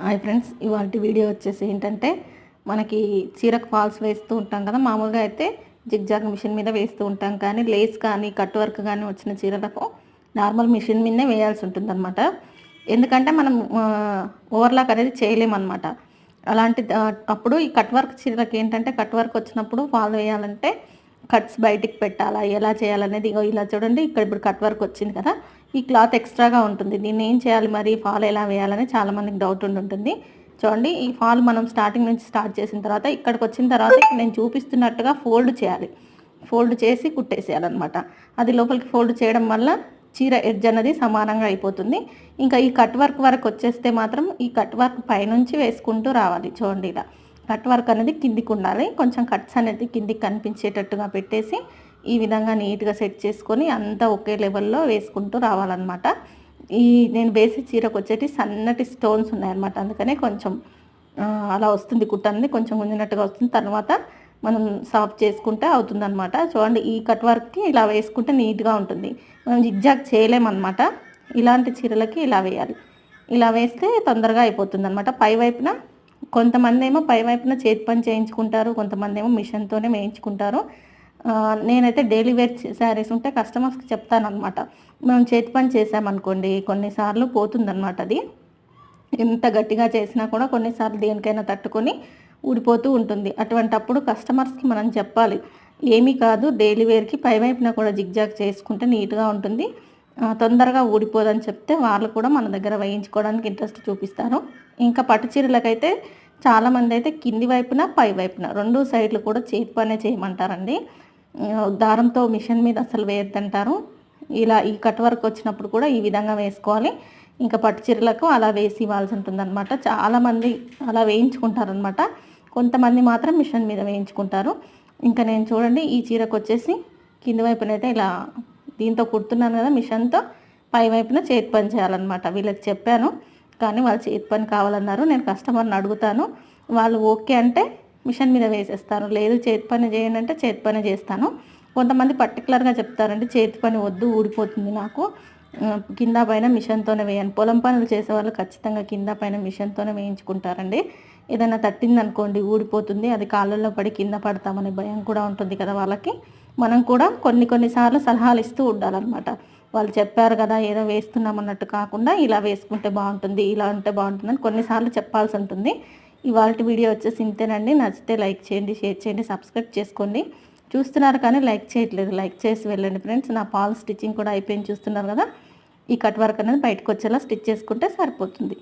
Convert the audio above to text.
Hi friends, ఇవాల్టి video వచ్చేసి ఏంటంటే మనకి చీరకు ఫాల్స్ వేస్తూ ఉంటాం కదా. మామూలుగా అయితే జిగ్జాగ్ మిషన్ మీద వేస్తూ ఉంటాం, కానీ లేస్ కానీ కట్ వర్క్ కానీ వచ్చిన చీరలకు నార్మల్ మిషన్ మీదనే వేయాల్సి ఉంటుంది అనమాట. ఎందుకంటే మనం ఓవర్లాక్ అనేది చేయలేమన్నమాట. అలాంటి అప్పుడు ఈ కట్ వర్క్ చీరలకు ఏంటంటే కట్ వర్క్ వచ్చినప్పుడు ఫాల్ వేయాలంటే కట్స్ బయటికి పెట్టాలా, ఎలా చేయాలనేది ఇగో ఇలా చూడండి. ఇక్కడ ఇప్పుడు కట్ వర్క్ వచ్చింది కదా, ఈ క్లాత్ ఎక్స్ట్రాగా ఉంటుంది. దీన్ని ఏం చేయాలి మరి, ఫాల్ ఎలా వేయాలని చాలామందికి డౌట్ ఉంటుంది. చూడండి, ఈ ఫాల్ మనం స్టార్టింగ్ నుంచి స్టార్ట్ చేసిన తర్వాత ఇక్కడికి వచ్చిన తర్వాత నేను చూపిస్తున్నట్టుగా ఫోల్డ్ చేయాలి. ఫోల్డ్ చేసి కుట్టేసేయాలన్నమాట. అది లోపలికి ఫోల్డ్ చేయడం వల్ల చీర ఎడ్జ్ అనేది సమానంగా అయిపోతుంది. ఇంకా ఈ కట్ వర్క్ వరకు వచ్చేస్తే మాత్రం ఈ కట్ వర్క్ పైనుంచి వేసుకుంటూ రావాలి. చూడండి, ఇలా కట్ వర్క్ అనేది కిందికి ఉండాలి. కొంచెం కట్స్ అనేది కిందికి కనిపించేటట్టుగా పెట్టేసి ఈ విధంగా నీట్గా సెట్ చేసుకొని అంతా ఒకే లెవెల్లో వేసుకుంటూ రావాలన్నమాట. ఈ నేను వేసే చీరకు వచ్చేటి సన్నటి స్టోన్స్ ఉన్నాయన్నమాట, అందుకనే కొంచెం అలా వస్తుంది. కుట్ట అనేది కొంచెం గుంజినట్టుగా వస్తుంది. తర్వాత మనం సాఫ్ట్ చేసుకుంటే అవుతుందన్నమాట. చూడండి, ఈ కట్ వర్క్కి ఇలా వేసుకుంటే నీట్గా ఉంటుంది. మనం జిగ్జాగ్ చేయలేమన్నమాట. ఇలాంటి చీరలకి ఇలా వేయాలి. ఇలా వేస్తే తొందరగా అయిపోతుంది అనమాట. పై వైపున కొంతమంది ఏమో పై వైపున చేతి పని చేయించుకుంటారు, కొంతమంది ఏమో మిషన్తోనే వేయించుకుంటారు. నేనైతే డైలీ వేర్ శారీస్ ఉంటే కస్టమర్స్కి చెప్తానమాట. మనం చేతి పని చేసామనుకోండి, కొన్నిసార్లు పోతుందన్నమాట. అది ఎంత గట్టిగా చేసినా కూడా కొన్నిసార్లు దేనికైనా తట్టుకొని ఊడిపోతూ ఉంటుంది. అటువంటప్పుడు కస్టమర్స్కి మనం చెప్పాలి, ఏమీ కాదు, డైలీ వేర్కి పై వైపున కూడా జిగ్జాగ్ చేసుకుంటే నీట్గా ఉంటుంది, తొందరగా ఊడిపోదని చెప్తే వాళ్ళు కూడా మన దగ్గర వేయించుకోవడానికి ఇంట్రెస్ట్ చూపిస్తారు. ఇంకా పట్టు చీరలకైతే చాలామంది అయితే కింది వైపున పై వైపున రెండు సైడ్లు కూడా చేతి పనే చేయమంటారండి. దారంతో మిషన్ మీద అసలు వేయద్దంటారు. ఇలా ఈ కట్ వర్క్ వచ్చినప్పుడు కూడా ఈ విధంగా వేసుకోవాలి. ఇంకా పట్టు చీరలకు అలా వేసి ఇవ్వాల్సి ఉంటుందన్నమాట. చాలామంది అలా వేయించుకుంటారనమాట. కొంతమంది మాత్రం మిషన్ మీద వేయించుకుంటారు. ఇంకా నేను చూడండి, ఈ చీరకు వచ్చేసి కింది వైపునైతే ఇలా దీంతో కుడుతున్నాను కదా, మిషన్తో పై వైపున చేతి పని చేయాలన్నమాట. వీళ్ళకి చెప్పాను, కానీ వాళ్ళు చేతి పని కావాలన్నారు. నేను కస్టమర్ని అడుగుతాను, వాళ్ళు ఓకే అంటే మిషన్ మీద వేసేస్తాను, లేదు చేతి పని చేయండి అంటే చేతి పని చేస్తాను. కొంతమంది పర్టికులర్గా చెప్తారండి, చేతి పని వద్దు, ఊడిపోతుంది నాకు, కింద పైన మిషన్తోనే వేయండి. పొలం పనులు చేసే వాళ్ళు ఖచ్చితంగా కింద పైన మిషన్తోనే వేయించుకుంటారండి. ఏదైనా తట్టిందనుకోండి ఊడిపోతుంది, అది కాళ్ళల్లో పడి కింద పడతామనే భయం కూడా ఉంటుంది కదా వాళ్ళకి. మనం కూడా కొన్నిసార్లు సలహాలు ఇస్తూ ఉండాలన్నమాట. వాళ్ళు చెప్పారు కదా ఏదో వేస్తున్నాం అన్నట్టు కాకుండా, ఇలా వేసుకుంటే బాగుంటుంది, ఇలా ఉంటే బాగుంటుందని కొన్నిసార్లు చెప్పాల్సి ఉంటుంది. ఇవాళ వీడియో వచ్చేసి ఇంతేనండి. నచ్చితే లైక్ చేయండి, షేర్ చేయండి, సబ్స్క్రైబ్ చేసుకోండి. చూస్తున్నారు కానీ లైక్ చేయట్లేదు, లైక్ చేసి వెళ్ళండి ఫ్రెండ్స్. నా ఫాల్ స్టిచ్చింగ్ కూడా అయిపోయింది, చూస్తున్నారు కదా. ఈ కట్ వర్క్ అనేది బయటకు వచ్చేలా స్టిచ్ చేసుకుంటే సరిపోతుంది.